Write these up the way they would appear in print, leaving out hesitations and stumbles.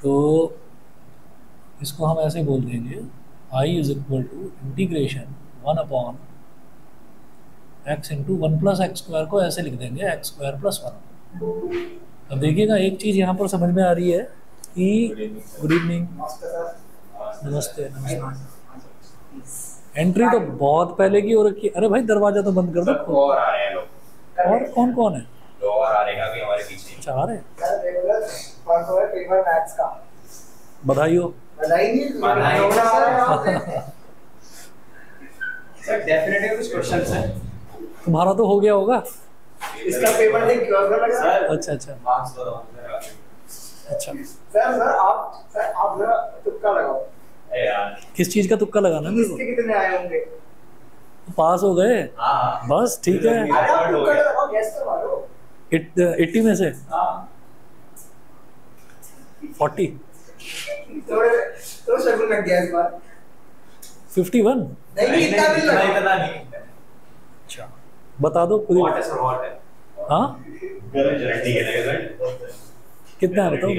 तो इसको हम ऐसे बोल देंगे I is equal to integration 1 upon x into 1+x² को ऐसे लिख देंगे x² + 1। अब देखिएगा एक चीज़ यहाँ पर समझ में आ रही है कि गुड इवनिंग, नमस्ते नमस्ते। एंट्री तो बहुत पहले की हो रखी है। अरे भाई दरवाजा तो बंद कर दो। और आ रहे हैं लोग। और कौन कौन है? दो और आ रहे हैं अभी हमारे पीछे। अच्छा आ रहे हैं। का बधाई हो। बधाई सर डेफिनेटली कुछ क्वेश्चंस हैं। तुम्हारा तो हो गया होगा। इसका पेपर देख क्यों लगा सर? अच्छा अच्छा मार्क्स बताओ। अच्छा सर आप जरा तुक्का लगाओ। ए यार किस चीज़ का तुक्का लगाना है मेरे को? इसके कितने आए होंगे? पास हो गए हां बस ठीक है। अरे आप तुक्का लगाओ, गैस तो मारो। 80 में से हां 40 तो शगुन लग गया इस बार। 51। नहीं इतना भी लगा। इतना नहीं। अच्छा बता दो खुद ही। हॉट है सर, हॉट है। हाँ गारंटी है सर। कितना है बताओ?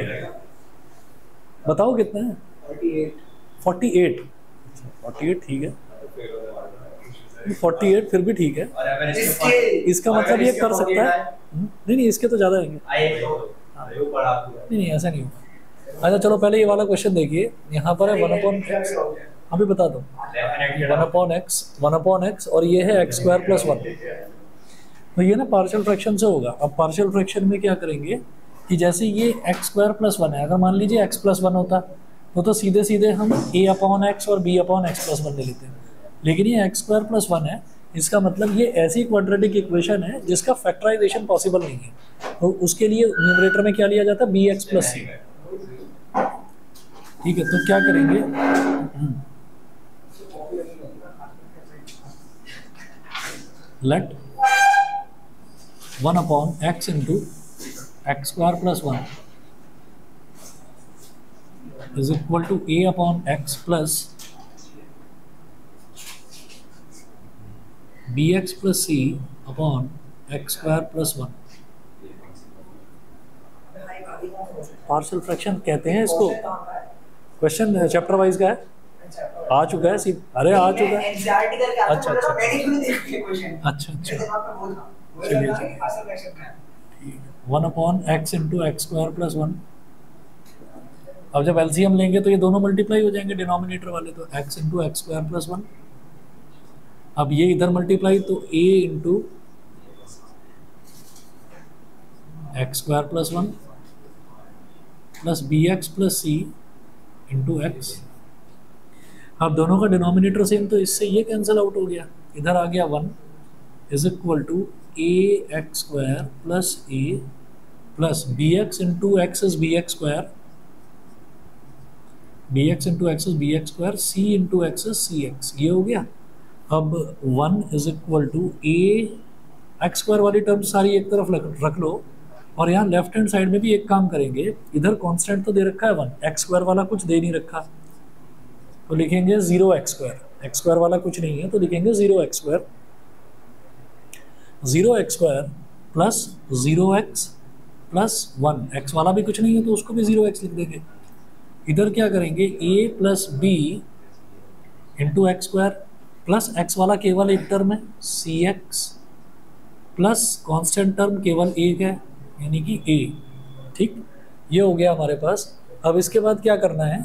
बताओ कितना है? 48 ठीक है। 48 फिर भी ठीक है। और एवरेज इसका मतलब ये कर सकता है। नहीं इसके तो ज़्यादा आएंगे। आएंगे वो बड़ा नहीं ऐसा नहीं होगा। अच्छा चलो पहले ये वाला क्वेश्चन देखिए। यहाँ पर है 1/x। अभी बता दो 1/x और ये है x² + 1। तो ये ना पार्शियल फ्रैक्शन से होगा। अब पार्शियल फ्रैक्शन में क्या करेंगे कि जैसे ये x² + 1 है, अगर मान लीजिए x + 1 होता तो सीधे सीधे हम a/x और b/x + 1 ले लेते हैं। लेकिन ये x² + 1 है, इसका मतलब ये ऐसी क्वाड्रेटिक इक्वेशन है जिसका फैक्टराइजेशन पॉसिबल नहीं है। तो उसके लिए न्यूमरेटर में क्या लिया जाता है? bx + c। ठीक है तो क्या करेंगे? Let 1/x into x² + 1 is equal to a/x plus bx + c upon x² + 1। Partial fraction कहते हैं इसको। क्वेश्चन चैप्टर वाइज का है, आ चुका है सी। अरे आ चुका है। अच्छा अच्छा अच्छा अच्छा चलिए ठीक है 1/x इंटू x² + 1। अब जब एलसीएम लेंगे तो ये दोनों मल्टीप्लाई हो जाएंगे डिनोमिनेटर वाले, तो x इंटू x² + 1। अब ये इधर मल्टीप्लाई तो a into x² + 1 plus bx + c into x। अब दोनों का डिनोमिनेटर सेम तो इससे ये कैंसिल आउट हो गया। इधर आ गया 1 is equal to ax² + a plus bx into x is bx², bx into x is bx², c into x is cx। ये हो गया। अब 1 इज इक्वल टू x² वाली टर्म सारी एक तरफ रख लो और यहाँ लेफ्ट हैंड साइड में भी एक काम करेंगे। इधर कांस्टेंट तो दे रखा है 1, x² वाला कुछ दे नहीं रखा तो लिखेंगे 0x²। x² वाला कुछ नहीं है तो लिखेंगे 0x² 0x² plus 0x plus 1। x वाला भी कुछ नहीं है तो उसको भी 0x लिख देंगे। इधर क्या करेंगे a plus b into x² plus x वाला केवल एक टर्म है cx प्लस कांस्टेंट टर्म केवल एक है यानी कि a। ठीक, ये हो गया हमारे पास। अब इसके बाद क्या करना है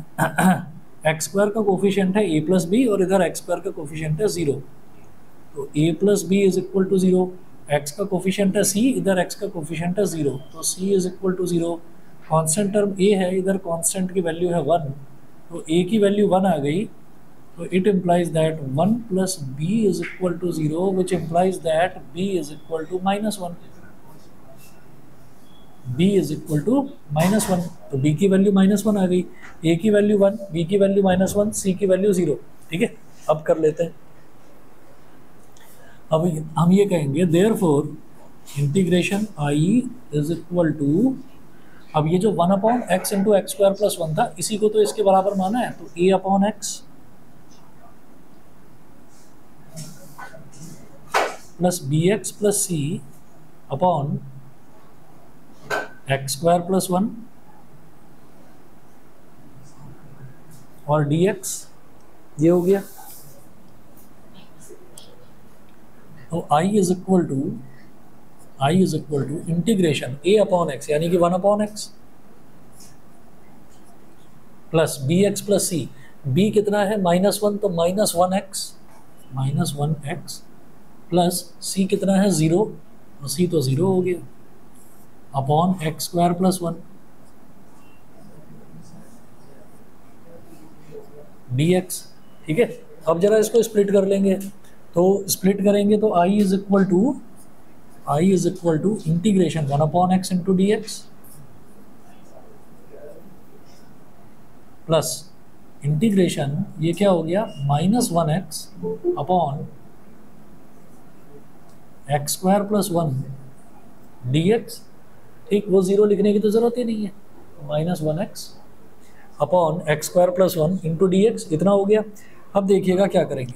x² का कोफिशिएंट है a प्लस बी और इधर x² का कोफिशिएंट है 0, तो a plus B is equal to 0। x का कोफिशिएंट है c, इधर x का कोफिशिएंट है 0, तो c is equal to 0। Constant term a है, इधर कांस्टेंट की वैल्यू है 1, तो a की वैल्यू 1 आ गई। तो it implies that 1 plus b is equal to 0 which implies that b is equal to -1। b is equal to -1, तो b की वैल्यू -1 आ गई, a की वैल्यू 1, b की वैल्यू -1, c की वैल्यू 0। ठीक है, अब कर लेते हैं। अब हम ये कहेंगे therefore integration i is equal to, अब ये जो 1/x इंटू x² + 1 था इसी को तो इसके बराबर माना है, तो a/x plus bx plus c upon x² + 1 और dx ये हो गया। तो i is equal to integration a upon x यानी कि 1 upon x plus B x plus C. b कितना है -1 तो -1x प्लस c कितना है 0 तो c तो 0 हो गया upon x square plus 1 dx। ठीक है, अब जरा इसको स्प्लिट कर लेंगे। तो स्प्लिट करेंगे तो i is equal to integration 1 upon x into d x plus integration ये क्या हो गया -1x upon x square plus 1 dx। ठीक, वो 0 लिखने की तो ज़रूरत ही नहीं है, -1x upon x square plus 1 into d x इतना हो गया। अब देखिएगा क्या करेंगे।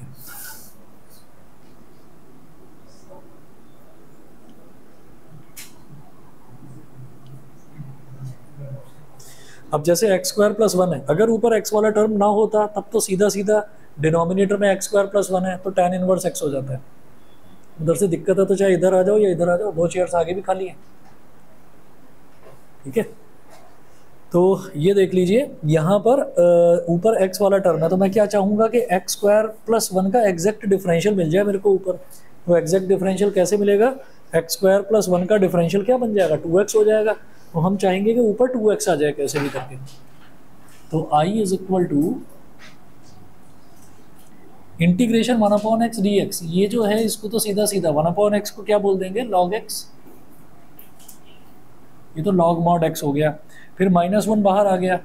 अब जैसे एक्स स्क्वायर प्लस 1 है, अगर ऊपर एक्स वाला टर्म ना होता तब तो सीधा सीधा डिनोमिनेटर में एक्स स्क्वायर प्लस 1 है तो tan इनवर्स x हो जाता है। उधर से दिक्कत है तो चाहे इधर आ जाओ या इधर आ जाओ, 2 चेयर्स आगे भी खाली हैं। ठीक है, तो ये देख लीजिए यहाँ पर ऊपर x वाला टर्म है तो मैं क्या चाहूँगा कि एक्स स्क्वायर प्लस 1 का एग्जैक्ट डिफरेंशियल मिल जाए मेरे को ऊपर। तो एग्जैक्ट डिफरेंशियल कैसे मिलेगा, एक्स स्क्वायर प्लस 1 का डिफरेंशियल क्या बन जाएगा 2x हो जाएगा। तो हम चाहेंगे कि ऊपर 2x आ जाए कैसे भी करके। तो i is equal to integration 1 upon x d x. ये जो है इसको तो सीधा सीधा 1 अपॉन एक्स को क्या बोल देंगे log x, ये तो log mod x हो गया। फिर -1 बाहर आ गया,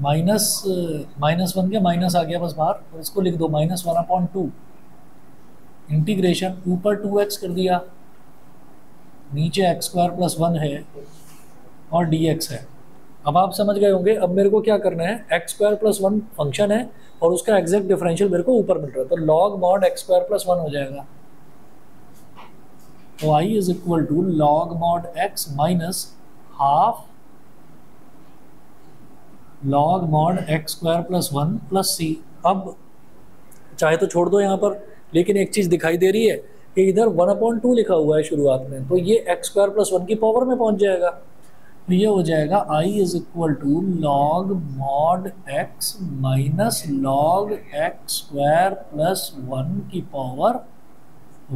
-1 के माइनस आ गया बस बाहर, और इसको लिख दो -1/2 इंटीग्रेशन ऊपर 2x कर दिया, नीचे एक्स स्क्वायर प्लस 1 है और dx है। अब आप समझ गए होंगे, अब मेरे को क्या करना है, एक्स स्क्वायर प्लस 1 फंक्शन है और उसका एग्जैक्ट डिफरेंशियल मेरे को ऊपर मिल रहा है, तो log mod x square plus 1 हो जाएगा। तो i is equal to log mod x minus half log mod x square plus 1 plus C. अब चाहे तो छोड़ दो यहाँ पर, लेकिन एक चीज़ दिखाई दे रही है कि इधर 1/2 लिखा हुआ है शुरुआत में, तो ये x स्क्वायर प्लस 1 की पावर में पहुँच जाएगा। तो ये हो जाएगा i is equal to log mod x minus log x square plus 1 की पावर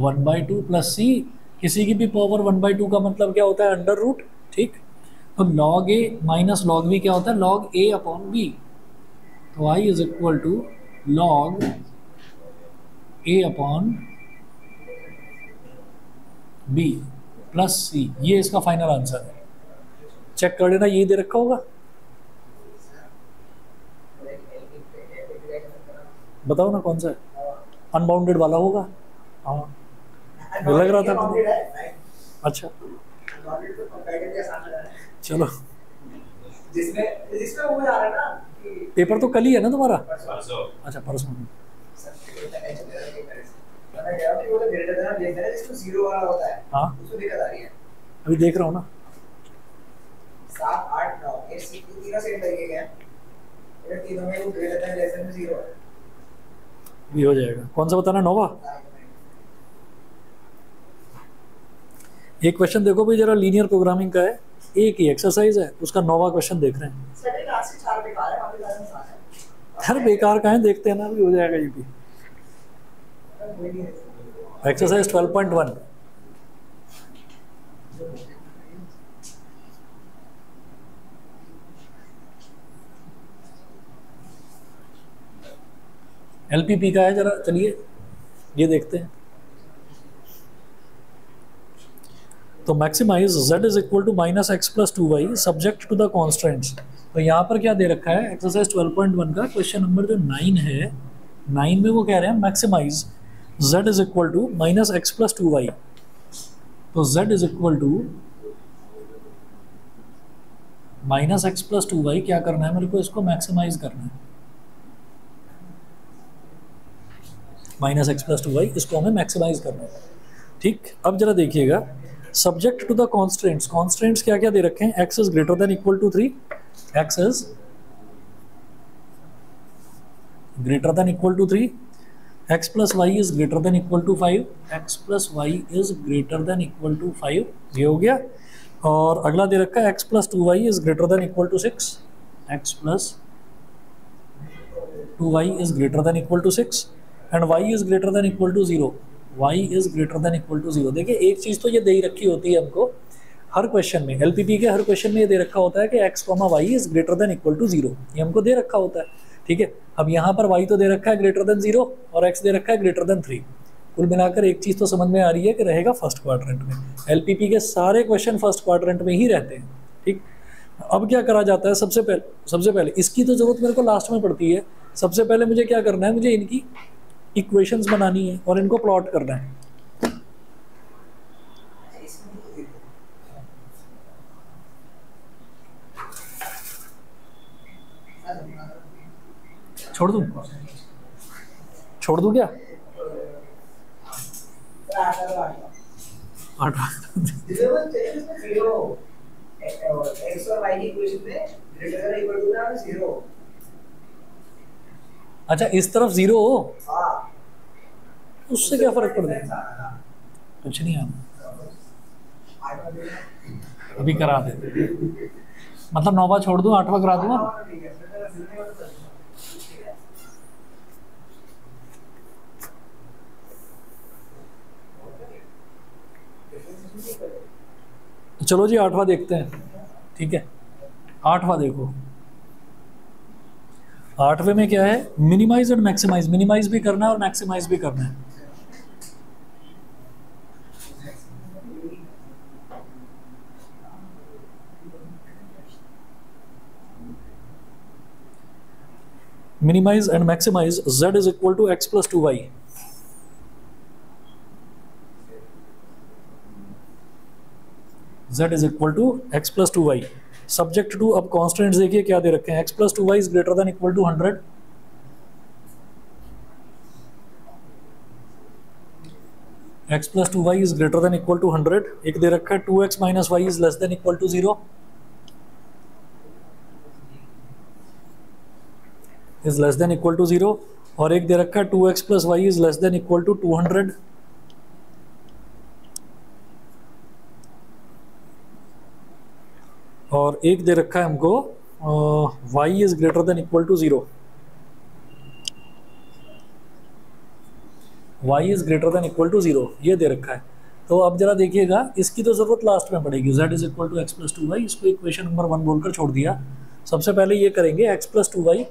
1/2 प्लस सी। किसी की भी पावर 1/2 का मतलब क्या होता है, अंडर रूट। ठीक, तो log a minus log b क्या होता है, log a अपॉन b। तो i is equal to log a अपॉन b प्लस c। ये इसका फाइनल आंसर है। चेक कर लेना, यही दे रखा होगा। बताओ ना कौन सा है, अनबाउंडेड वाला होगा। हाँ लग रहा था मुझे। अच्छा चलो, जिसमें वो आ रहा है ना कि पेपर तो कल ही है ना तुम्हारा। अच्छा परसों। हाँ अभी देख रहा हूँ ना। 7, 8, 9 ये तीनों सेम तरीके के हैं, ये तीनों में वो ग्रेटर देन लेस देन 0 है। भी हो जाएगा। कौन सा बताना, नोवा। एक क्वेश्चन देखो भाई जरा, लीनियर प्रोग्रामिंग का है, एक ही एक्सरसाइज है, उसका नोवा क्वेश्चन देख रहे हैं। सर ये लास्ट 4 बेकार है, काफी ज्यादा आसान है। हर बेकार का है, देखते हैं ना, अभी हो जाएगा ये भी। एक्सरसाइज 12.1 LPP का है, जरा चलिए ये देखते हैं। तो maximise z is equal to minus x plus 2y subject to the constants. तो यहाँ पर क्या दे रखा है, एक्सरसाइज 12.1 का क्वेश्चन नंबर जो 9 है, 9 में वो कह रहे हैं maximise z is equal to minus x plus 2y। तो z is equal to minus x plus 2y क्या करना है मेरे को, इसको मैक्सिमाइज करना है। माइनस एक्स प्लस 2y इसको हमें मैक्सिमाइज करना है। ठीक, अब जरा देखिएगा, subject to the constants. Constants क्या क्या दे रखे हैं, x is greater than equal to 3, x is greater than equal to 3, x plus y is greater than equal to 5, x plus y is greater than equal to 5, ये हो गया। और अगला दे रखा है x plus 2y is greater than equal to 6, x plus 2y is greater than equal to 6 and y is greater than equal to 0, y is greater than equal to 0। देखिए एक चीज़ तो ये दे ही रखी होती है हमको हर क्वेश्चन में, एलपीपी के हर क्वेश्चन में ये दे रखा होता है कि x, y is greater than equal to 0, ये हमको दे रखा होता है, ठीक है। अब यहाँ पर y तो दे रखा है ग्रेटर देन 0 और x दे रखा है ग्रेटर देन 3। कुल मिलाकर एक चीज़ तो समझ में आ रही है कि रहेगा फर्स्ट क्वाड्रेंट में। एलपीपी के सारे क्वेश्चन फर्स्ट क्वाड्रेंट में ही रहते हैं, ठीक। अब क्या करा जाता है, सबसे पहले इसकी तो जरूरत मेरे को लास्ट में पड़ती है। सबसे पहले मुझे क्या करना है, मुझे इनकी इक्वेशंस बनानी है और इनको प्लॉट करना है। छोड़ दूं क्या? 8 अच्छा, इस तरफ 0 हो, उससे क्या फर्क पड़ता है? कुछ नहीं आता, अभी करा दे, मतलब 9वां छोड़ दूं 8वां करा दूंगा। चलो जी 8वां देखते हैं, ठीक है। 8वां देखो, 8वें में क्या है, मिनिमाइज एंड मैक्सिमाइज। मिनिमाइज भी करना है और मैक्सिमाइज भी करना है। Minimise and maximise z is equal to x plus 2y। z is equal to x plus 2y subject to, अब कॉन्स्टेंट्स देखिए क्या दे रखे हैं, x plus 2y is greater than equal to 100, x plus 2y is greater than equal to 100। एक दे रखा है 2x minus y is less than equal to 0, is less than equal to 0। और एक दे रखा है 2x plus y is less than equal to 200, और एक दे रखा है हमको y is greater than equal to 0, y is greater than equal to 0, ये दे रखा है। तो अब जरा देखिएगा, इसकी तो जरूरत लास्ट में पड़ेगी, z is equal to x plus 2y, इसको इक्वेशन नंबर 1 बोलकर छोड़ दिया। सबसे पहले ये करेंगे x plus 2y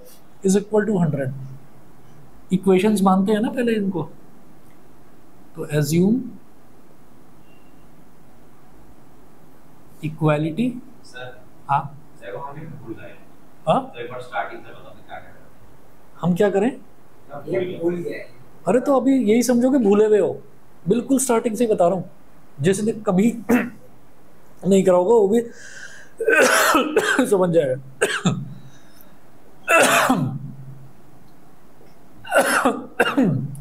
is equal to 100। Equations मानते हैं ना पहले इनको, तो एज्यूम इक्वालिटी। हाँ हम क्या करें, अरे तो अभी यही समझो कि भूले हुए हो, बिल्कुल स्टार्टिंग से ही बता रहा हूँ। जिसने कभी नहीं करा होगा वो भी समझ जाएगा।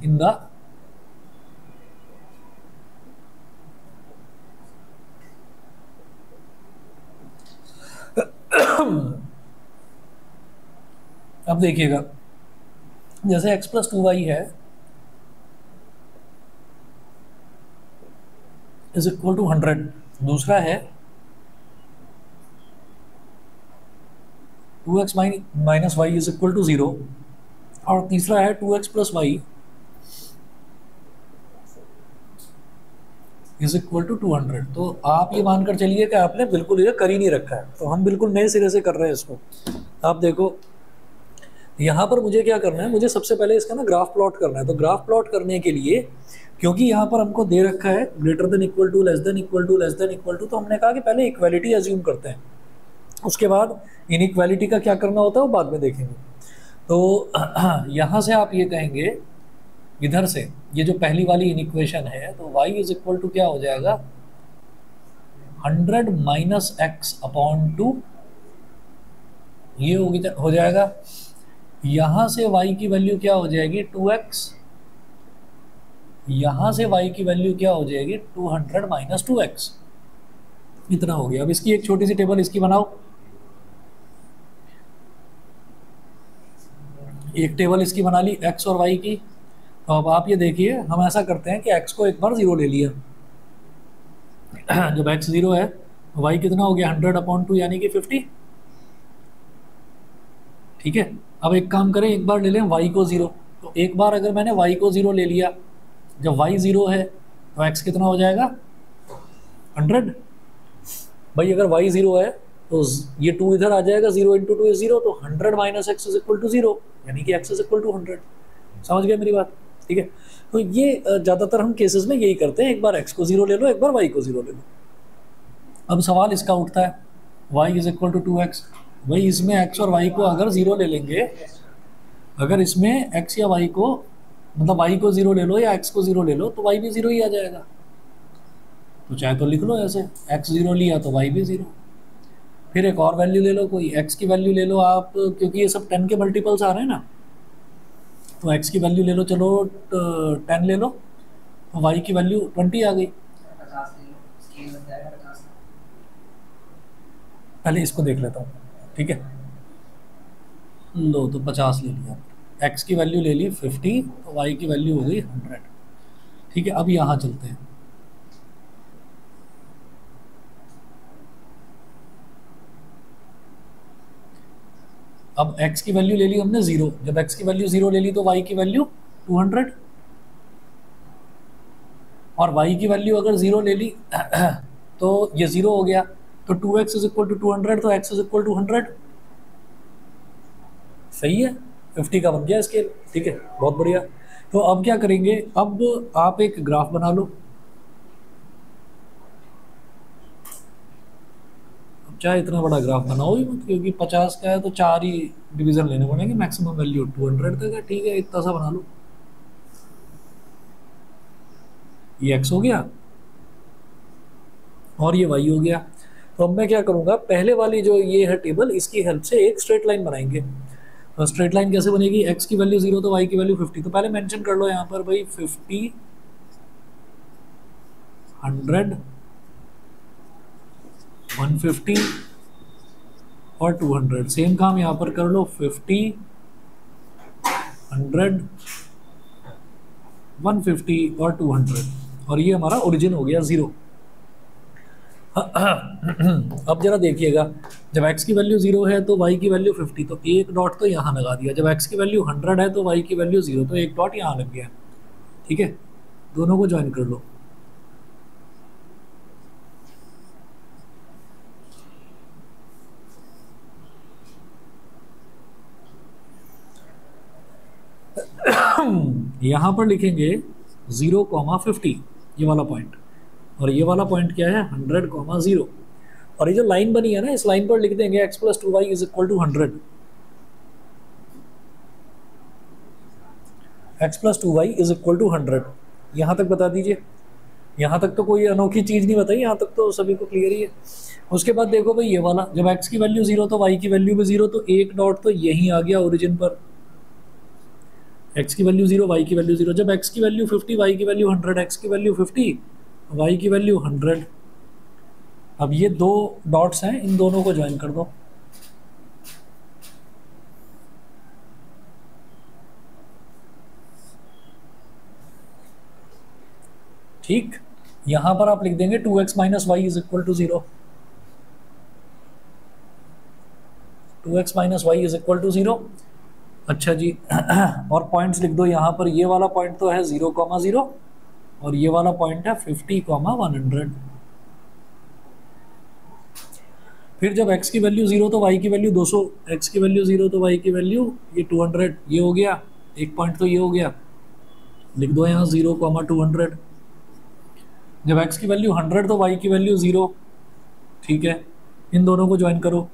इन द अब देखिएगा, जैसे x प्लस 2y है इज इक्वल टू 100, दूसरा है 2x minus y is equal to 0, और तीसरा है 2x plus y is equal to 200। तो आप ये मानकर चलिए कि आपने बिल्कुल ये कर ही नहीं रखा है, तो हम बिल्कुल नए सिरे से कर रहे हैं इसको। आप देखो यहाँ पर मुझे क्या करना है, मुझे सबसे पहले इसका ना ग्राफ प्लॉट करना है। तो ग्राफ प्लॉट करने के लिए, क्योंकि यहाँ पर हमको दे रखा है greater than equal to, less than equal to, less than equal to, तो हमने कहा कि पहले इक्वालिटी एज्यूम करते हैं, उसके बाद इनइक्वालिटी का क्या करना होता है वो बाद में देखेंगे। तो यहाँ से आप ये कहेंगे, इधर से ये जो पहली वाली इनइक्वेशन है, तो y इज इक्वल टू क्या हो जाएगा, 100 माइनस एक्स अपॉन 2, ये हो जाएगा। यहाँ से y की वैल्यू क्या हो जाएगी, 2x, यहाँ से y की वैल्यू क्या हो जाएगी, 200 माइनस 2x, इतना हो गया। अब इसकी एक छोटी सी टेबल इसकी बनाओ, एक टेबल इसकी बना ली एक्स और वाई की। तो अब आप ये देखिए, हम ऐसा करते हैं कि एक्स को एक बार 0 ले लिया, जब एक्स 0 है वाई कितना हो गया 100/2 यानी कि 50। ठीक है, अब एक काम करें, एक बार ले लें वाई को 0। तो एक बार अगर मैंने वाई को 0 ले लिया, जब वाई 0 है तो एक्स कितना हो जाएगा 100। भाई अगर वाई 0 है तो ये 2 इधर आ जाएगा, 0 × 2 = 0, तो 100 - x = 0 यानी कि x = 100। समझ गए मेरी बात? ठीक है, तो ये ज़्यादातर हम केसेस में यही करते हैं, एक बार x को 0 ले लो, एक बार y को 0 ले लो। अब सवाल इसका उठता है y = 2x। भाई इसमें x और y को अगर 0 ले लेंगे, अगर इसमें x या y को, मतलब y को 0 ले लो या x को 0 ले लो, तो y भी 0 ही आ जाएगा। तो चाहे तो लिख लो ऐसे, x 0 लिया तो y भी 0। फिर एक और वैल्यू ले लो, कोई x की वैल्यू ले लो आप, क्योंकि ये सब 10 के मल्टीपल्स आ रहे हैं ना, तो x की वैल्यू ले लो, चलो 10 ले लो, तो y की वैल्यू 20 आ गई। 50 ले लो, स्केल बन जाएगा 50। पहले इसको देख लेता हूँ, ठीक है। लो तो 50 ले लिया, x की वैल्यू ले ली 50, तो y की वैल्यू हो गई 100। ठीक है, अब यहाँ चलते हैं। अब x की वैल्यू ले ली हमने 0, जब x की वैल्यू 0 ले ली तो y की वैल्यू 200, और y की वैल्यू अगर 0 ले ली तो ये 0 हो गया, तो 2x = 200, तो x = 100। सही है, 50 का बन गया स्केल। ठीक है, बहुत बढ़िया। तो अब क्या करेंगे, अब आप एक ग्राफ बना लो। अब चाहे इतना बड़ा ग्राफ बनाओ ही मत, क्योंकि 50 का है तो 4 ही डिवीजन लेने पड़ेंगे, मैक्सिमम वैल्यू 200 तक है। ठीक है, इतना सा बना लो। ये x हो गया और ये y हो गया। तो अब मैं क्या करूँगा, पहले वाली जो ये है टेबल, इसकी हेल्प से एक स्ट्रेट लाइन बनाएंगे। तो स्ट्रेट लाइन कैसे बनेगी, x की वैल्यू 0 तो y की वैल्यू 50। तो पहले मेंशन कर लो यहाँ पर भाई 50, 100, 150 और 200। सेम काम यहाँ पर कर लो, 50, 100, 150 और 200, और ये हमारा ओरिजिन हो गया 0। अब जरा देखिएगा, जब x की वैल्यू 0 है तो y की वैल्यू 50, तो एक डॉट तो यहाँ लगा दिया। जब x की वैल्यू 100 है तो y की वैल्यू 0, तो एक डॉट यहाँ लग गया। ठीक है, दोनों को ज्वाइन कर लो। यहाँ पर लिखेंगे 0,50 ये वाला पॉइंट, और ये वाला पॉइंट क्या है 100,0। और ये जो लाइन बनी है ना, इस लाइन पर लिख देंगे x + 2y = 100। x + 2y = 100। यहाँ तक बता दीजिए, यहाँ तक तो कोई अनोखी चीज़ नहीं बताई, यहाँ तक तो सभी को क्लियर ही है। उसके बाद देखो भाई, ये वाला जब x की वैल्यू 0 तो y की वैल्यू भी 0, तो एक डॉट तो यहीं आ गया ओरिजिन पर। x की वैल्यू 0, y की वैल्यू 0। जब x की वैल्यू 50, y की वैल्यू 100, x की वैल्यू 50, y की वैल्यू 100। अब ये दो डॉट्स हैं, इन दोनों को ज्वाइन कर दो। ठीक, यहां पर आप लिख देंगे 2x - y = 0। 2x - y = 0। अच्छा जी, और पॉइंट्स लिख दो यहाँ पर। ये वाला पॉइंट तो है 0,0 और ये वाला पॉइंट है 50,100। फिर जब x की वैल्यू 0 तो y की वैल्यू 200, x की वैल्यू 0 तो y की वैल्यू ये 200। ये हो गया एक पॉइंट, तो ये हो गया, लिख दो यहाँ 0,200। जब x की वैल्यू 100 तो y की वैल्यू 0। ठीक है, इन दोनों को ज्वाइन करो।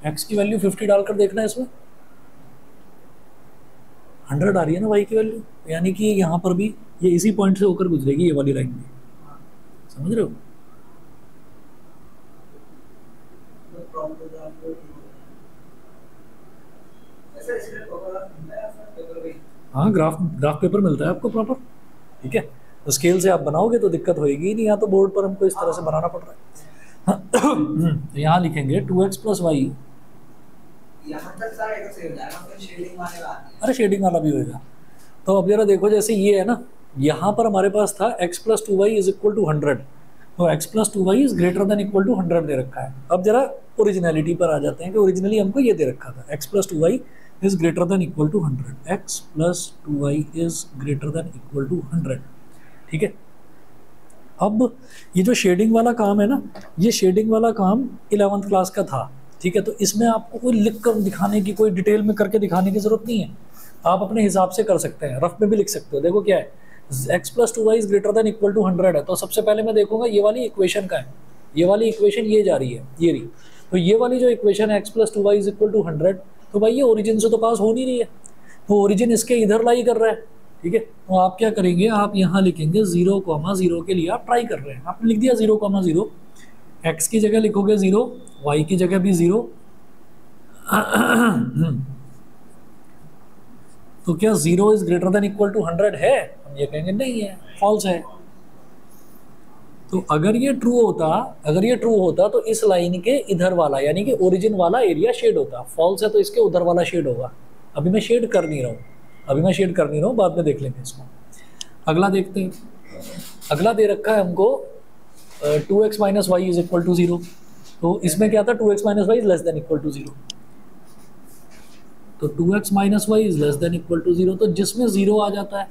x की वैल्यू 50 डालकर देखना है, इसमें 100 आ रही है ना y की वैल्यू, यानी कि यहाँ पर भी ये इसी पॉइंट से होकर गुजरेगी, ये वाली लाइन भी। समझ रहे हो? हाँ, ग्राफ पेपर मिलता है आपको प्रॉपर। ठीक है, तो स्केल से आप बनाओगे तो दिक्कत होएगी नहीं, यहाँ तो बोर्ड पर हमको इस तरह से बनाना पड़ रहा है। तो यहाँ लिखेंगे 2x प्लस वाई, यहाँ तक सारा एक से हो जाएगा, फिर शेडिंग वाले बात है। अरे शेडिंग वाला भी होएगा। तो अब जरा देखो, जैसे ये है ना, यहाँ पर हमारे पास था x plus 2y is equal to 100, तो x plus 2y is greater than equal to 100 दे रखा है। अब जरा ओरिजिनलिटी पर आ जाते हैं कि ओरिजिनली हमको ये दे रखा था x plus 2y is greater than equal to 100, x plus 2y is greater than equal to 100, ठीक है। अब ये जो शेडिंग वाला काम है ना, ये शेडिंग वाला काम 11th क्लास का था, ठीक है। तो इसमें आपको कोई लिख कर दिखाने की, कोई डिटेल में करके दिखाने की जरूरत नहीं है, आप अपने हिसाब से कर सकते हैं, रफ में भी लिख सकते हो। देखो क्या है, x plus 2y is greater than equal to 100 है, तो सबसे पहले मैं देखूंगा ये वाली इक्वेशन का है, ये वाली इक्वेशन ये जा रही है, ये रही। तो ये वाली जो इक्वेशन है x plus 2y is equal to 100, तो भाई ये ओरिजिन से तो पास हो नहीं रही है, तो ओरिजिन इसके इधर लाई कर रहा है, ठीक है। तो आप क्या करेंगे, आप यहाँ लिखेंगे 0,0 के लिए आप ट्राई कर रहे हैं, आपने लिख दिया 0,0, x की जगह लिखोगे 0, y की जगह भी 0। तो क्या 0 is greater than equal to 100 है? हम ये कहेंगे नहीं है, फॉल्स है। तो अगर ये ट्रू होता तो इस लाइन के इधर वाला यानी कि ओरिजिन वाला एरिया शेड होता, फॉल्स है तो इसके उधर वाला शेड होगा। अभी मैं शेड कर नहीं रहा हूँ, बाद में देख लेंगे इसको। अगला देखते हैं, अगला दे रखा है हमको 2x minus y is equal to 0, तो इसमें क्या था, 2x minus y is less than equal to 0, तो 2x minus y is less than equal to 0, तो जिसमें 0 आ जाता है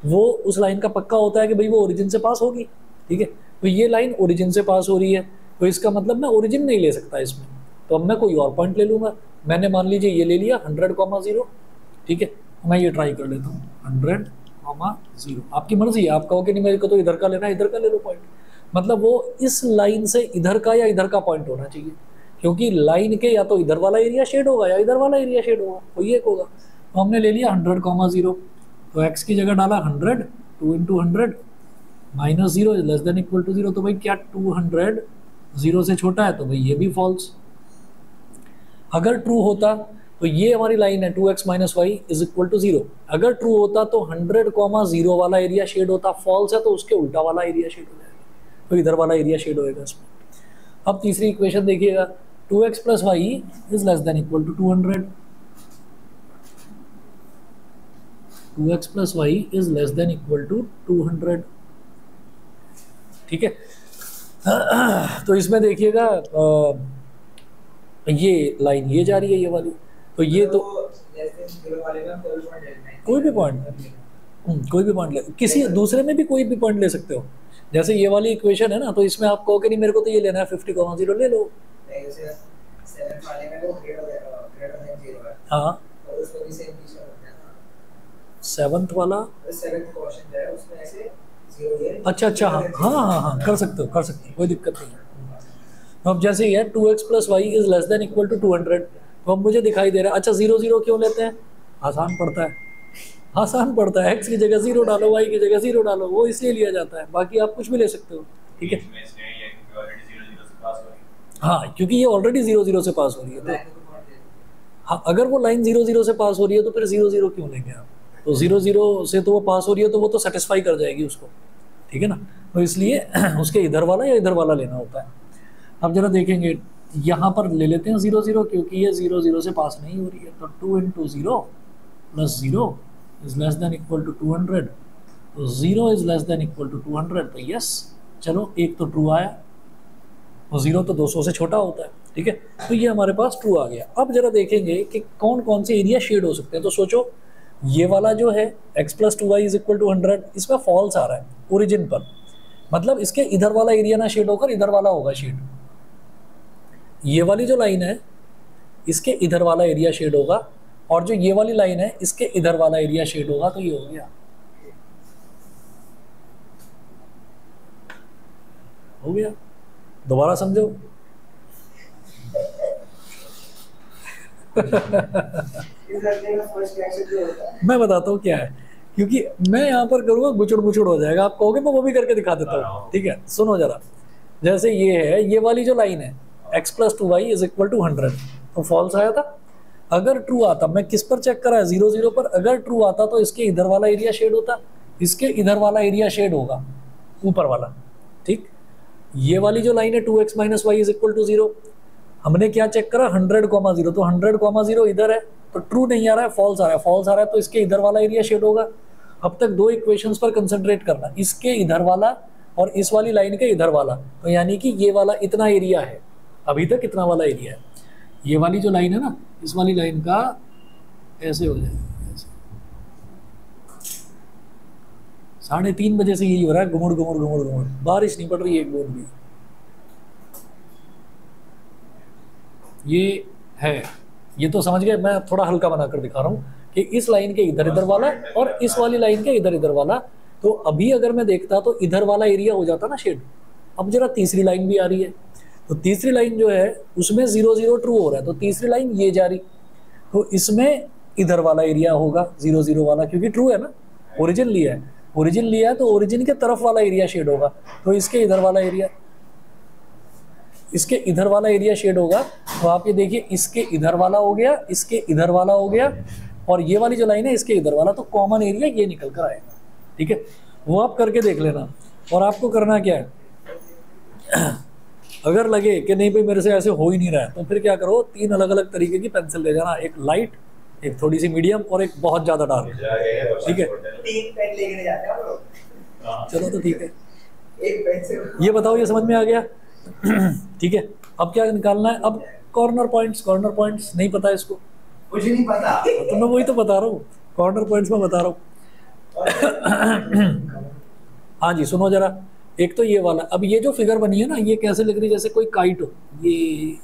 वो उस लाइन का पक्का होता है कि भाई वो ओरिजिन से पास होगी, ठीक है। तो ये लाइन ओरिजिन से पास हो रही है, तो इसका मतलब मैं ओरिजिन नहीं ले सकता इसमें, तो अब मैं कोई और पॉइंट ले लूँगा। मैंने मान लीजिए ये ले लिया 100,0, ठीक है। मैं ये ट्राई कर लेता हूँ 100,0, आपकी मर्जी है, आप कहोगे नहीं मेरे को तो इधर का लेना है, इधर का ले लो पॉइंट, मतलब वो इस लाइन से इधर का या इधर का पॉइंट होना चाहिए, क्योंकि लाइन के या तो इधर वाला एरिया शेड होगा या इधर वाला एरिया शेड होगा, कोई एक होगा। तो हमने ले लिया 100,0, तो x की जगह डाला 100, 2 into 100 minus 0 is less than equal to 0, तो भाई क्या 200 0 से छोटा है, तो भाई ये भी फॉल्स। अगर ट्रू होता तो ये हमारी लाइन है 2x minus y is equal to 0, अगर ट्रू होता तो 100,0 वाला एरिया शेड होता, फॉल्स है तो उसके उल्टा वाला एरिया शेड हो जाएगा, तो इधर वाला एरिया शेड होएगा इसमें। अब तीसरी इक्वेशन देखिएगा, 2x plus y is less than equal to 200, 2x plus y is less than equal to 200, ठीक है। तो इसमें देखिएगा ये लाइन ये जा रही है, ये वाली, तो ये तो कोई भी पॉइंट ले, किसी दूसरे में भी कोई भी पॉइंट ले सकते हो। जैसे ये वाली इक्वेशन है ना, तो इसमें आप कहोगे नहीं मेरे को तो ये लेना है 50,0 ले लो, हाँ 7th वाला, अच्छा हाँ कर सकते हो, कोई दिक्कत नहीं है। अब जैसे ये 2x plus y is less than equal to 200, तो अब मुझे दिखाई दे रहा है, अच्छा 0 क्यों लेते हैं, आसान पड़ता है, x की जगह 0 डालो, y की जगह 0 डालो, वो इसलिए लिया जाता है, बाकी आप कुछ भी ले सकते हो, ठीक है। हाँ क्योंकि ये ऑलरेडी 0 से पास हो रही है, तो हाँ अगर वो लाइन 0 से पास हो रही है तो फिर 0 क्यों लेंगे आप, तो 0 से तो वो पास हो रही है, तो वो तो सेटिस्फाई कर जाएगी उसको, ठीक है ना। तो इसलिए उसके इधर वाला या इधर वाला लेना होता है। अब जरा देखेंगे, यहाँ पर ले लेते हैं 0 क्योंकि ये 0 से पास नहीं हो रही है, तो 2 into 0 plus 0 is less than equal to 200, तो 0 is less than equal to 200, तो यस चलो एक तो ट्रू आया, तो 0 तो 200 से छोटा होता है, ठीक है। तो ये हमारे पास ट्रू आ गया। अब जरा देखेंगे कि कौन कौन से एरिया शेड हो सकते हैं, तो सोचो ये वाला जो है x plus 2y is equal to 100, इसमें फॉल्स आ रहा है ओरिजिन पर, मतलब इसके इधर वाला एरिया ना शेड होकर इधर वाला होगा शेड, ये वाली जो लाइन है इसके इधर वाला एरिया शेड होगा, और जो ये वाली लाइन है इसके इधर वाला एरिया शेड होगा, तो ये हो गया। दोबारा समझो। मैं बताता हूँ क्या है, क्योंकि मैं यहाँ पर करूँगा गुचड़ हो जाएगा, आप कहोगे मैं वो भी करके दिखा देता हूँ, ठीक है। सुनो जरा, जैसे ये है, ये वाली जो लाइन है x plus 2y is equal to 100, तो फॉल्स आया था। अगर ट्रू आता, मैं किस पर चेक करा है, 0 पर, अगर ट्रू आता तो इसके इधर वाला एरिया शेड होता, इसके इधर वाला एरिया शेड होगा, ऊपर वाला, ठीक। ये वाली जो लाइन है 2x minus y is equal to 0, हमने क्या चेक करा 100,0, तो 100,0 इधर है तो ट्रू नहीं आ रहा है, फॉल्स आ रहा है, फॉल्स आ रहा है तो इसके इधर वाला एरिया शेड होगा। अब तक दो इक्वेशंस पर कंसंट्रेट करना, इसके इधर वाला और इस वाली लाइन के इधर वाला, तो यानी कि ये वाला इतना एरिया है, अभी तक इतना वाला एरिया है। ये वाली जो लाइन है ना, इस वाली लाइन का ऐसे हो जाएगा, 3:30 बजे से यही हो रहा है, घुमुड़ घुमुड़ घुमुड़ घुमुड़, बारिश नहीं पड़ रही है एक बूंद भी। ये है, ये तो समझ गए, मैं थोड़ा हल्का बनाकर दिखा रहा हूँ कि इस लाइन के इधर इधर वाला और इस वाली लाइन के इधर इधर वाला, तो अभी अगर मैं देखता तो इधर वाला एरिया हो जाता ना शेड। अब जरा तीसरी लाइन भी आ रही है, तो तीसरी लाइन जो है उसमें 0 0 ट्रू हो रहा है, तो तीसरी लाइन ये जा रही, तो इसमें इधर वाला एरिया होगा 0 0 वाला, क्योंकि ट्रू है ना, ओरिजिन लिया है, ओरिजिन लिया है तो ओरिजिन के तरफ वाला एरिया शेड होगा, तो इसके इधर वाला एरिया, इसके इधर वाला एरिया शेड होगा। तो आप ये देखिए, इसके इधर वाला हो गया, इसके इधर वाला हो गया, और ये वाली जो लाइन है इसके इधर वाला, तो कॉमन एरिया ये निकल कर आएगा, ठीक है। वो आप करके देख लेना। और आपको करना क्या है, अगर लगे कि नहीं भाई मेरे से ऐसे हो ही नहीं रहा है, तो फिर क्या करो, 3 अलग अलग तरीके की पेंसिल ले जाना, एक लाइट, एक थोड़ी सी मीडियम और एक बहुत ज्यादा डार्क, ठीक है। 3 पेन लेके नहीं जाते हम लोग। चलो तो ठीक है, एक पेंसिल। ये बताओ ये समझ में आ गया, ठीक है। अब क्या निकालना है, अब कॉर्नर पॉइंट्स नहीं पता है इसको, मुझे नहीं पता, तो मैं वही तो बता रहा हूँ, कॉर्नर पॉइंट्स में बता रहा हूँ। हाँ जी, सुनो जरा, एक तो ये वाला, अब ये जो फिगर बनी है ना, ये कैसे लग रही है, जैसे कोई काइट हो, ये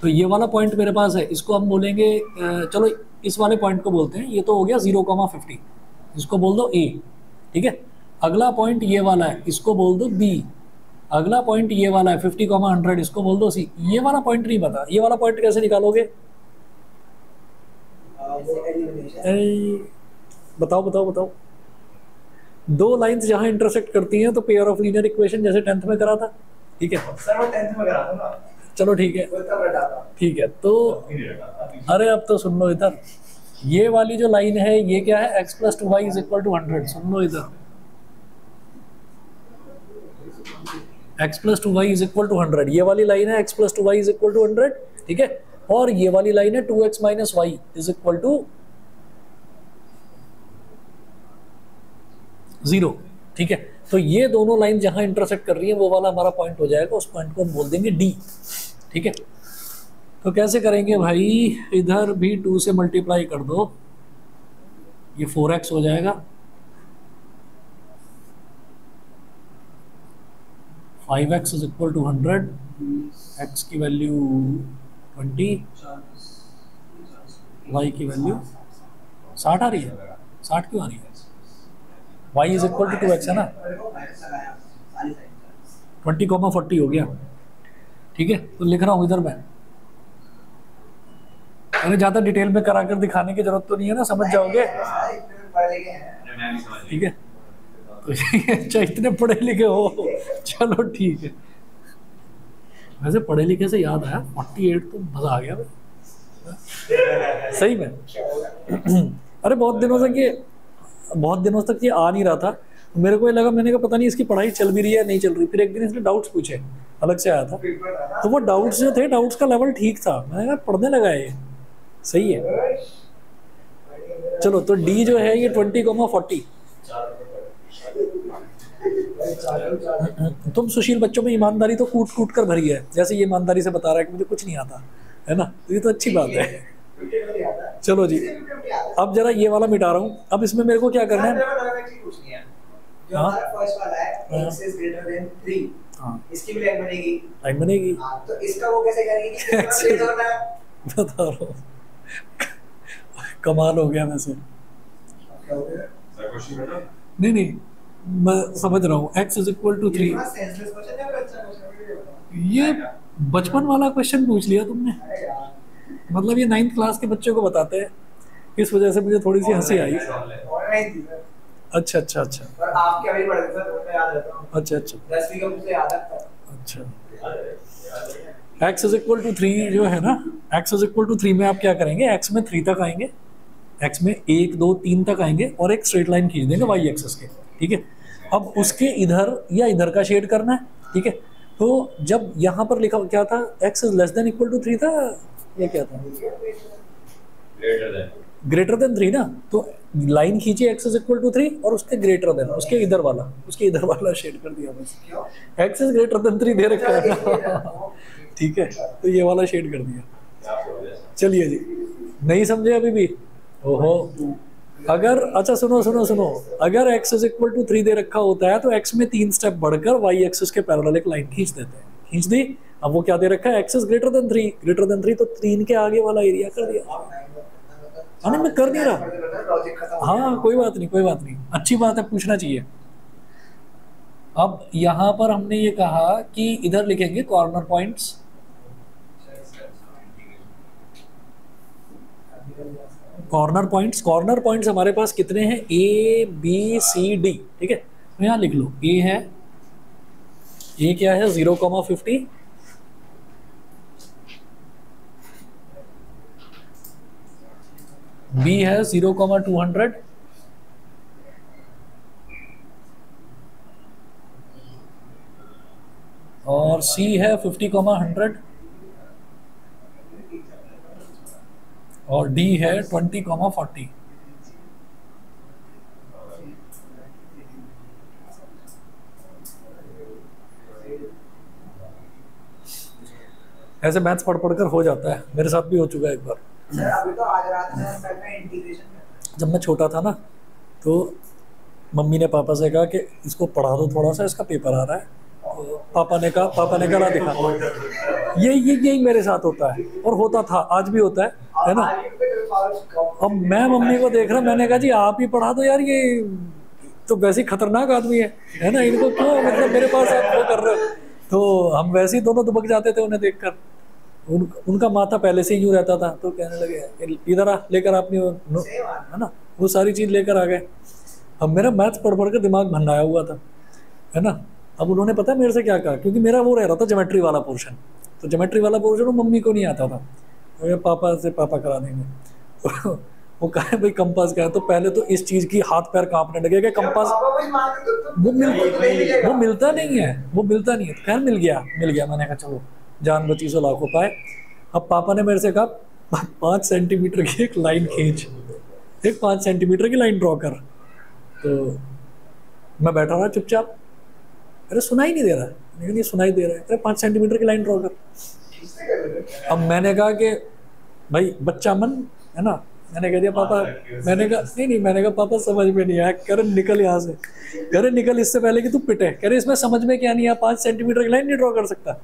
तो ये वाला पॉइंट मेरे पास है, इसको हम बोलेंगे, चलो इस वाले पॉइंट को बोलते हैं, ये तो हो गया 0,50, इसको बोल दो A, ठीक है। अगला पॉइंट ये वाला है, इसको बोल दो B, अगला पॉइंट ये वाला है 50,100, इसको बोल दो C। ये वाला पॉइंट नहीं पता, ये वाला पॉइंट कैसे निकालोगे, बताओ। दो लाइंस जहां इंटरसेक्ट करती हैं तो पेयर ऑफ लीनियर इक्वेशन जैसे 10th में करा था, ठीक है सर, मैं 10th में करा दूंगा। चलो ठीक है, ठीक है। तो अरे अब तो सुन लो इधर, ये वाली जो लाइन है ये क्या है, x + 2y = 100, सुन लो इधर, x + 2y = 100, ये वाली लाइन है x + 2y = 100, ठीक है। और ये वाली लाइन है 2x - y = 0, ठीक है। तो ये दोनों लाइन जहां इंटरसेक्ट कर रही है वो वाला हमारा पॉइंट हो जाएगा, उस पॉइंट को हम बोल देंगे D, ठीक है। तो कैसे करेंगे भाई, इधर भी 2 से मल्टीप्लाई कर दो, ये 4x हो जाएगा, 5x = 100, x की वैल्यू 20, y की वैल्यू 60 आ रही है, 60 क्यों आ रही है, y = 2x है ना, 20,40 हो गया, ठीक है। तो लिख रहा हूँ इधर मैं, अरे ज़्यादा डिटेल में करा कर दिखाने की जरूरत तो नहीं है ना, समझ जाओगे, ठीक है। तो अच्छा इतने पढ़े लिखे हो, चलो ठीक है। वैसे पढ़े लिखे से याद आया, 48 तो मज़ा आ गया भाई, सही में। अरे बहुत दिनों तक ये आ नहीं रहा था, मेरे को ये लगा, मैंने कहा पता नहीं इसकी पढ़ाई चल भी रही है नहीं चल रही। फिर एक दिन इसने डाउट्स पूछे, अलग से आया था, तो वो डाउट्स जो थे, डाउट्स का लेवल ठीक था, मैंने कहा पढ़ने लगा है, सही है। चलो तो D जो है ये 20,40। तुम सुशील बच्चों में ईमानदारी तो कूट कूट कर भरी है, जैसे ये ईमानदारी से बता रहा है कि मुझे कुछ नहीं आता है ना, ये तो अच्छी बात है। चलो जी, अब जरा ये वाला मिटा रहा हूँ, अब इसमें मेरे को क्या करना है, जो हमारा फर्स्ट वाला है x > 3, इसकी भी लाइन बनेगी, तो इसका वो कैसे करेंगे, कितना होना है बता रहा हूँ, कमाल हो गया वैसे, नहीं मैं समझ रहा हूँ, x = 3, ये बचपन वाला क्वेश्चन पूछ लिया तुमने, मतलब ये 9th क्लास के बच्चों को बताते हैं, इस वजह से मुझे थोड़ी सी हंसी आई। अच्छा और आपके अभी पढ़ते सर, वो याद रहता हूं। अच्छा 10वीं का मुझे याद आता है। अच्छा, x = 3 जो है ना, x = 3 में आप क्या करेंगे, x में 3 तक आएंगे, एक्स में 1 2 3 तक आएंगे और एक स्ट्रेट लाइन खींच देंगे वाई एक्सेस के, ठीक है। अब उसके इधर या इधर का शेड करना है, ठीक है। तो जब यहाँ पर लिखा क्या था, x is less than equal to 3 था या क्या था, ग्रेटर देन 3 ना, तो लाइन खींची एक्स इज इक्वल टू 3 और उसके ग्रेटर देन, उसके इधर वाला शेड कर दिया बस, एक्स इज ग्रेटर देन 3 दे रखा है ठीक है, तो ये वाला शेड कर दिया। चलिए जी, नहीं समझे अभी भी? ओहो, अगर अच्छा सुनो, अगर x इज इक्वल टू 3 दे रखा होता है तो x में 3 स्टेप बढ़कर y एक्सिस के पैरेलल एक लाइन खींच देते हैं, खींच दी। अब वो क्या दे रखा है, x इज ग्रेटर देन 3 तो 3 के आगे वाला एरिया कर दिया। अरे मैं कर नहीं रहा, हाँ कोई बात नहीं, अच्छी बात है, पूछना चाहिए। अब यहाँ पर हमने ये कहा कि इधर लिखेंगे कॉर्नर पॉइंट्स, कॉर्नर पॉइंट्स हमारे पास कितने हैं, ए बी सी डी, ठीक है। तो यहाँ लिख लो, ए है, ए क्या है 0,50, बी है 0,200, और सी है 50,100, और डी है 20,40। ऐसे मैथ्स पढ़ कर हो जाता है, मेरे साथ भी हो चुका है एक बार। सर अभी तो आज रात में करना है इंटीग्रेशन। जब मैं छोटा था ना, तो मम्मी ने पापा से कहा कि इसको पढ़ा दो थोड़ा सा, इसका पेपर आ रहा है। तो पापा ने कहा ला दिखा। यही मेरे साथ होता है और होता था, आज भी होता है ना। अब मैं मम्मी को देख रहा, मैंने कहा जी आप ही पढ़ा दो यार, ये तो वैसे ही खतरनाक आदमी है ना, इनको क्यों मतलब मेरे पास आप वो कर रहे हो। तो हम वैसे ही दोनों दुबक जाते थे उन्हें देखकर। उनका माथा पहले से ही यूँ रहता था, तो कहने लगे इधर आ, लेकर अपनी है ना वो सारी चीज़ लेकर आ गए। अब मेरा मैथ्स पढ़ कर दिमाग भंडाया हुआ था, है ना। अब उन्होंने पता है मेरे से क्या कहा, क्योंकि मेरा वो रह रहा था ज्योमेट्री वाला पोर्शन, तो ज्योमेट्री वाला पोर्शन वो मम्मी को नहीं आता था, तो पापा करा देंगे। वो कहा भाई कंपास क्या है, तो पहले तो इस चीज़ की हाथ पैर कांपने लगे कि कंपास वो मिलता नहीं है। खैर मिल गया। मैंने कहा चलो जान बची सो लाखों पाए। अब पापा ने मेरे से कहा 5 सेंटीमीटर की एक लाइन खींच, एक 5 सेंटीमीटर की लाइन ड्रॉ कर। तो मैं बैठा रहा चुपचाप, अरे सुनाई नहीं दे रहा है, लेकिन ये सुनाई दे रहा है, अरे 5 सेंटीमीटर की लाइन ड्रॉ कर। अब मैंने कहा कि भाई बच्चा मन है ना, मैंने कह दिया पापा, मैंने कहा पापा समझ में नहीं आया। कह रहे निकल यहाँ से, कह रहे निकल इससे पहले कि तू पिटे। कह रहे इसमें समझ में क्या नहीं आया, 5 सेंटीमीटर की लाइन नहीं ड्रॉ कर सकता।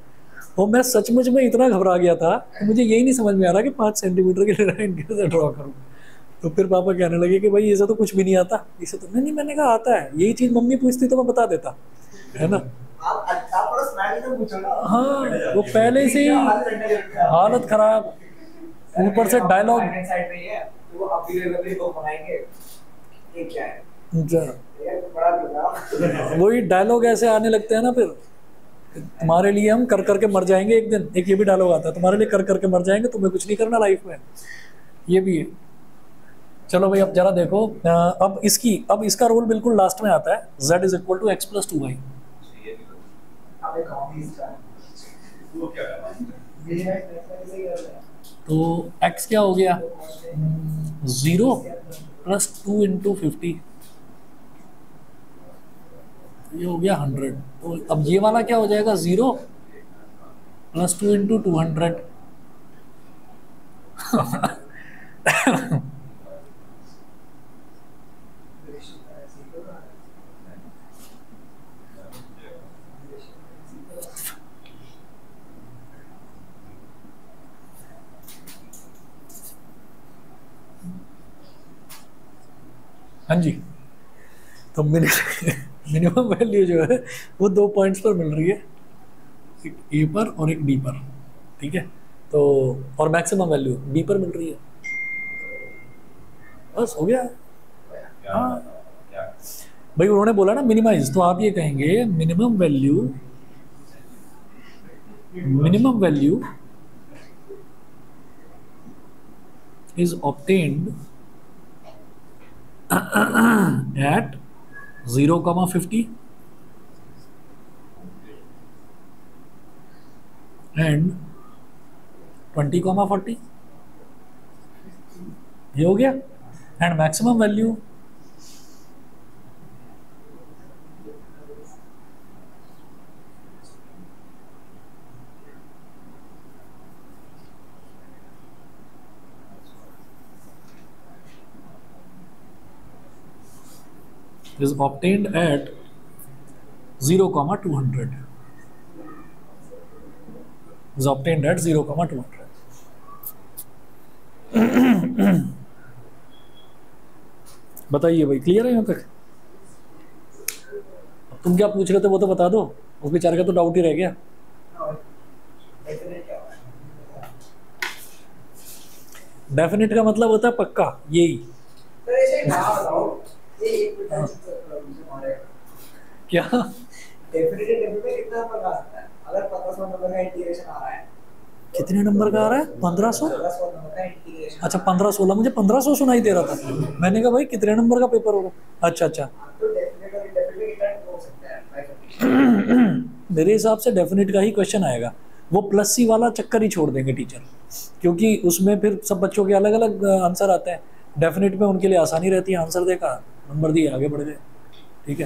और मैं सचमुच में इतना घबरा गया था कि मुझे यही नहीं समझ में आ रहा कि 5 सेंटीमीटर की लाइन कैसे ड्रॉ करूँ। तो फिर पापा कहने लगे कि भाई इसे तो कुछ भी नहीं आता, इसे तो नहीं। मैंने कहा आता है, यही चीज़ मम्मी पूछती तो मैं बता देता, है ना। हाँ वो पहले से ही हालत खराब, ऊपर से डायलॉग। वही डायलॉग ऐसे आने लगते हैं ना, फिर तुम्हारे लिए हम कर करके मर जाएंगे एक दिन। एक ये भी डायलॉग आता है, तुम्हारे लिए कर करके मर जाएंगे, तुम्हें कुछ नहीं करना लाइफ में, ये भी है। चलो भाई अब जरा देखो, अब इसका रोल बिल्कुल लास्ट में आता है, z is equal to x plus 2y। तो x क्या हो गया, 0 प्लस 2 इंटू 50, ये हो गया 100। तो अब ये वाला क्या हो जाएगा, 0 प्लस 2 इंटू 200। हाँ जी, तो मिनिमम वैल्यू जो है वो 2 पॉइंट्स पर मिल रही है, एक ए पर और एक डी पर, ठीक है। तो और मैक्सिमम वैल्यू बी पर मिल रही है, बस हो गया। हाँ भाई उन्होंने बोला ना मिनिमाइज, तो आप ये कहेंगे minimum value is obtained at 0,50 and 20,40 ये हो गया. And maximum value is obtained at 0,200 is obtained at 0,200. बताइए भाई, क्लियर है यहाँ तक? अब तुम क्या पूछ रहे थे वो तो बता दो, उस बेचारे का तो डाउट ही रह गया. डेफिनेट का मतलब होता है पक्का, यही. क्या कितने नंबर का आ रहा है? 1500. अच्छा 1516, मुझे 1500 सुनाई दे रहा था. मैंने कहा भाई कितने नंबर का पेपर होगा. अच्छा अच्छा. मेरे हिसाब से डेफिनेट का ही क्वेश्चन आएगा. वो प्लस सी वाला चक्कर ही छोड़ देंगे टीचर, क्योंकि उसमें फिर सब बच्चों के अलग अलग आंसर आते हैं. डेफिनेट में उनके लिए आसानी रहती है, आंसर देखा, नंबर दिए, आगे बढ़ गए. ठीक है,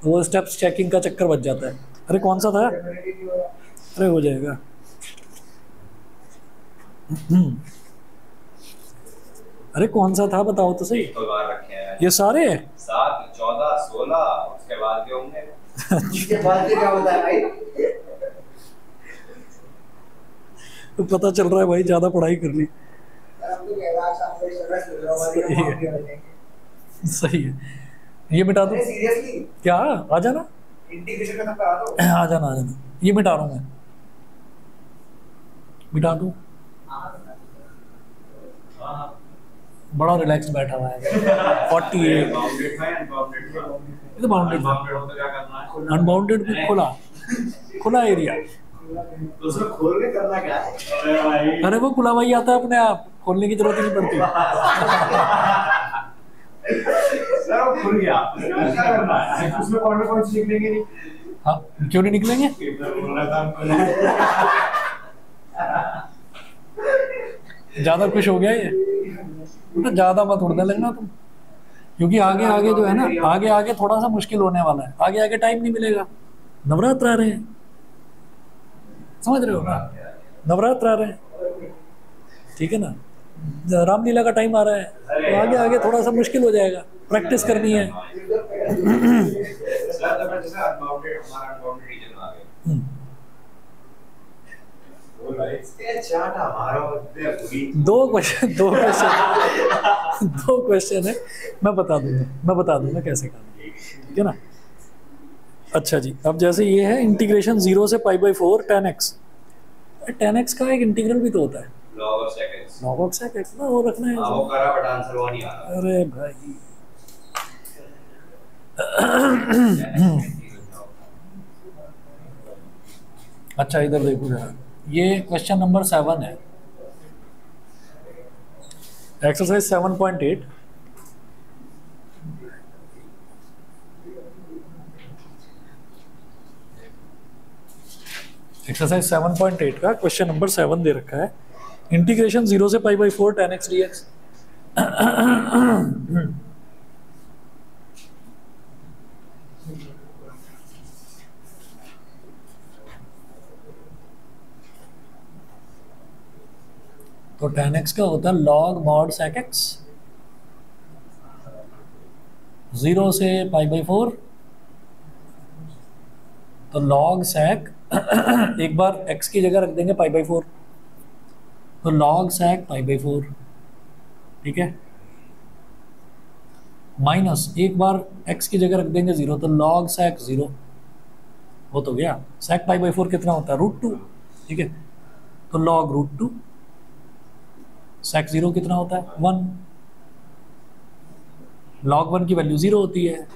तो वो स्टेप्स चेकिंग का चक्कर बच जाता है. अरे कौन सा था? अरे हो जाएगा. अरे कौन सा था बताओ तो सही. ये सारे 7, 14, 16 उसके बाद के होंगे. इसके बाद क्या होता है भाई? तो पता चल रहा है भाई ज्यादा पढ़ाई कर ली. सही है. ये मिटा दो. सीरियसली क्या? आ जाना, इंटीग्रेशन का करा दो. आ जाना आ जाना. ये मिटा रहा हूँ मैं, मिटा दूँ. बड़ा रिलैक्स बैठा हुआ है. 48 ये तो बाउंडेड था. अनबाउंडेड भी खुला, खुला एरिया. उसमें खोल के करना क्या है? अरे वो खुला वही आता है अपने आप, खोलने की जरूरत ही नहीं पड़ती. सर वो खुल गया, क्या करना है? उसमें कौन कौन सी निकलेंगे नहीं? हाँ क्यों नहीं निकलेंगे? ज्यादा खुश हो गया ये तो. ज्यादा मत उड़ने लगना तुम, क्योंकि आगे आगे जो है ना, आगे आगे थोड़ा सा मुश्किल होने वाला है. आगे आगे टाइम नहीं मिलेगा. नवरात्र आ रहे हैं, समझ रहे हो ना? नवरात्र आ रहे हैं, ठीक है ना? रामलीला का टाइम आ रहा है, तो आगे आगे थोड़ा सा मुश्किल हो जाएगा. प्रैक्टिस करनी है. दो क्वेश्चन है. मैं बता दूंगा कैसे करना. ठीक है ना? अच्छा जी, अब जैसे ये है इंटीग्रेशन 0 से π/4 tan x. tan x का एक इंटीग्रल भी तो होता है, log of sec x ना, वो रखना है. वो करा बट आंसर वो नहीं आ रहा. अरे भाई अच्छा इधर देखो जरा, ये क्वेश्चन नंबर 7 है, एक्सरसाइज 7.8. एक्सरसाइज 7.8 का क्वेश्चन नंबर 7 दे रखा है. इंटीग्रेशन 0 से π/4 tan x dx. तो tan x का होता है log mod sec x. 0 से π/4 तो log sec एक बार x की जगह रख देंगे π/4, तो log sec π/4. ठीक है, माइनस एक बार x की जगह रख देंगे 0, तो log sec 0. वो तो गया. sec π/4 कितना होता है? √2. ठीक है, तो log √2. sec 0 कितना होता है? 1. log 1 की वैल्यू 0 होती है.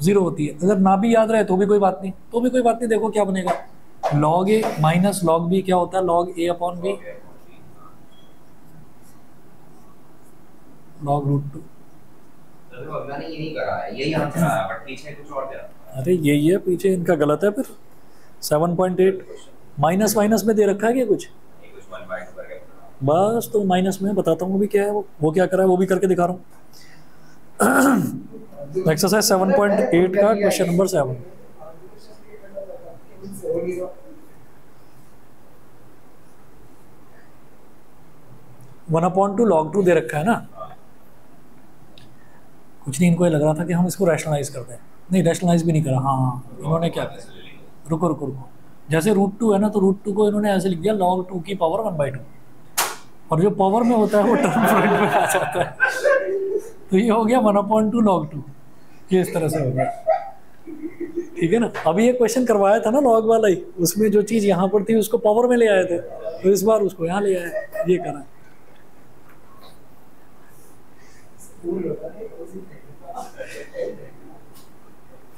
जीरो होती है. अगर ना भी याद रहे तो भी कोई बात नहीं, देखो क्या बनेगा. log a minus log b क्या होता है? log a/b log √2. मैंने ये नहीं करा है, यही आंसर आया बट पीछे कुछ और दिया। अरे यही है, पीछे इनका गलत है फिर। 7.8 माइनस माइनस में दे रखा है क्या कुछ? कुछ 1/2 करके बस तो माइनस में बताता हूँ अभी क्या है वो क्या करा है वो भी करके दिखा रहा हूँ। एक्सरसाइज 7.8 का क्वेश्चन नंबर 7। 1/2 log 2 दे रखा है ना। कुछ नहीं, इनको ये लग रहा था कि हम इसको रैशनलाइज करते हैं, नहीं रैशनलाइज भी नहीं करा। हाँ इन्होंने क्या किया, रुको रुको रुको, जैसे √2 है ना तो √2 को इन्होंने ऐसे लिख दिया log 2 की पावर 1/2, और जो पावर में होता है वो टर्म फ्रंट में आ जाता है, तो ये हो गया 1/2 log 2, ये इस तरह से हो गया। ठीक है ना। अभी ये क्वेश्चन करवाया था ना लॉग वाला ही, उसमें जो चीज़ यहाँ पर थी उसको पावर में ले आए थे, तो इस बार उसको यहाँ ले आए, ये करा।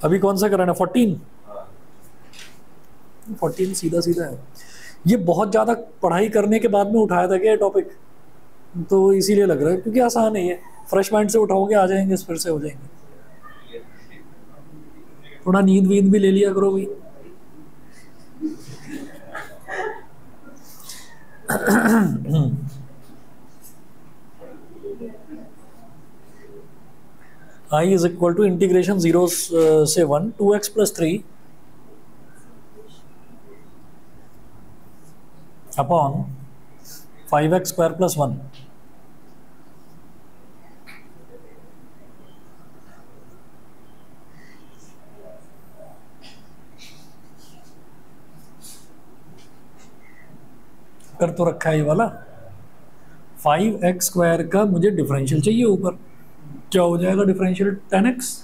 अभी कौन सा कराना? 14 सीधा सीधा है। ये बहुत ज़्यादा पढ़ाई करने के बाद में उठाया था क्या ये टॉपिक, तो इसीलिए लग रहा है, क्योंकि आसान है ये, फ्रेश माइंड से उठाओगे आ जाएंगे, फिर से हो जाएंगे। थोड़ा नींद वींद भी ले लिया करो भी। I is equal to integration 0 से 1 2x plus 3 upon 5x square plus 1। कर तो रखा है ये वाला। 5x स्क्वायर का मुझे डिफरेंशियल चाहिए ऊपर, क्या हो जाएगा डिफरेंशियल? 10x,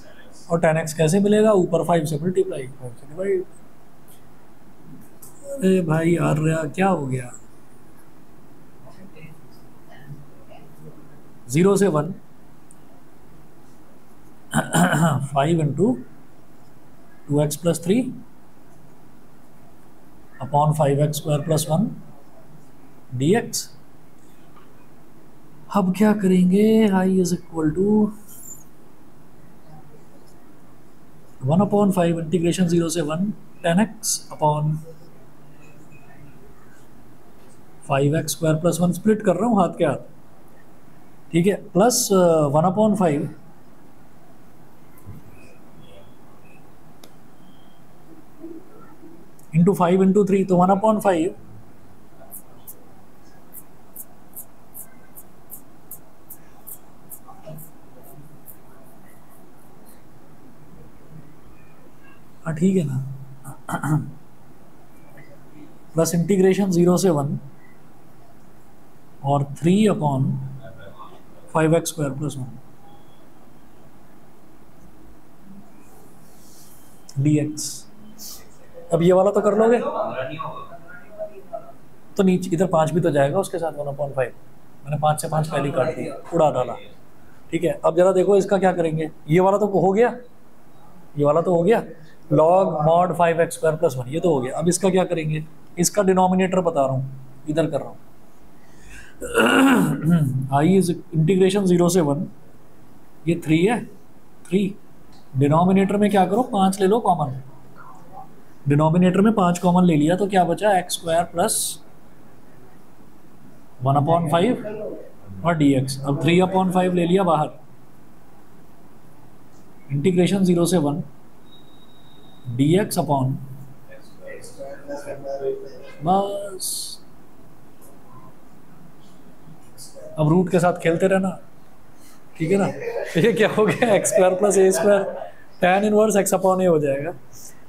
और 10x कैसे मिलेगा? ऊपर 5 से मल्टीप्लाई, 5 से डिवाइड। अरे भाई यार क्या हो गया? 0 से 1 5 into 2x plus 3 upon 5x square plus 1 dx। अब क्या करेंगे? I is equal to 1/5 integration 0 से 1 10x upon 5x square plus 1, split कर रहा हूँ हाथ के हाथ, ठीक है, प्लस 1/5 इंटू 5 इंटू 3, तो 1/5 हाँ ठीक है ना, प्लस इंटीग्रेशन 0 से 1 और 3/5x स्क्वायर प्लस 1 dx। अब ये वाला तो कर लोगे, तो नीचे इधर 5 भी तो जाएगा उसके साथ 1/5, मैंने 5 से 5 पहले काट दिया, उड़ा डाला। ठीक है, अब जरा देखो इसका क्या करेंगे। ये वाला तो हो गया, ये वाला तो हो गया, log mod 5x square plus 1, ये तो हो गया। अब इसका क्या करेंगे? इसका डिनोमिनेटर बता रहा हूँ, इधर कर रहा हूँ। I इज इंटीग्रेशन 0 से 1, ये 3 है, 3 डिनोमिनेटर में क्या करो? 5 ले लो कॉमन, डिनोमिनेटर में 5 कॉमन ले लिया तो क्या बचा? x स्क्वायर प्लस 1/5 और dx। अब 3/5 ले लिया बाहर, इंटीग्रेशन 0 से 1 dx अपॉन, बस अब रूट के साथ खेलते रहना, ठीक है ना। ये क्या हो गया? x square plus a square, tan inverse x upon a हो जाएगा।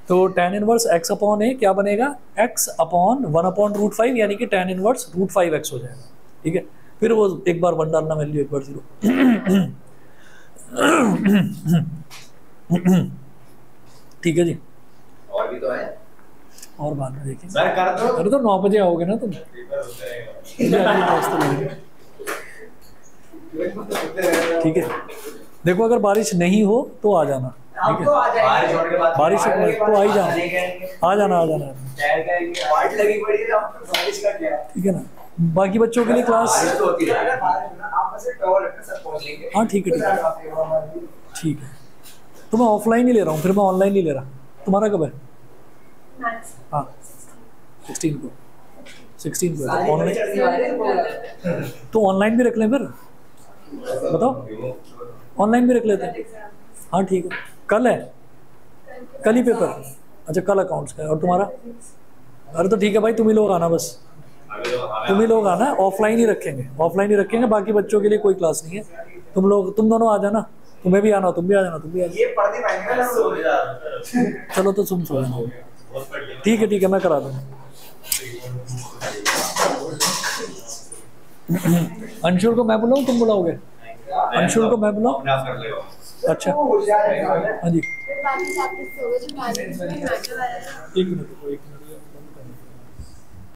तो tan inverse x upon a क्या बनेगा? x अपॉन 1/√5, यानी कि tan इनवर्स √5x हो जाएगा। ठीक है, फिर वो एक बार 1 डालना, वैल्यू एक बार 0। ठीक है जी, और भी तो है, और बाद में देखें। सर कर दो, अरे तो 9 बजे आओगे ना तुम। ठीक है, देखो अगर बारिश नहीं हो तो आ जाना, ठीक है, बारिश तो आ ही जाना, आ जाना ठीक है ना। बाकी बच्चों के लिए क्लास, हाँ ठीक है ठीक है, तो मैं ऑफलाइन ही ले रहा हूँ, फिर मैं ऑनलाइन नहीं ले रहा। तुम्हारा कब है? हाँ 16 को, 16 को है, तो ऑनलाइन, तो ऑनलाइन भी रख लें फिर, बताओ ऑनलाइन भी रख लेते हैं। हाँ ठीक है, कल है, कल ही पेपर, अच्छा कल अकाउंट्स का है, और तुम्हारा? अरे तो ठीक है भाई, तुम ही लोग आना, बस तुम ही लोग आना, ऑफलाइन ही रखेंगे, ऑफलाइन ही रखेंगे, बाकी बच्चों के लिए कोई क्लास नहीं है। तुम लोग, तुम दोनों आ जाना, तुम्हें भी आना, तुम भी आ जाना, तुम भी आ जाना। ये पढ़ नहीं पाएंगे ना लोग। चलो तो तुम सो जाना, ठीक है ठीक है, मैं करा दूँगा। अंशुल को मैं बुलाऊँ, तुम बुलाओगे? अंशुल को मैं बुलाऊँ? अच्छा हाँ जी, एक मिनट।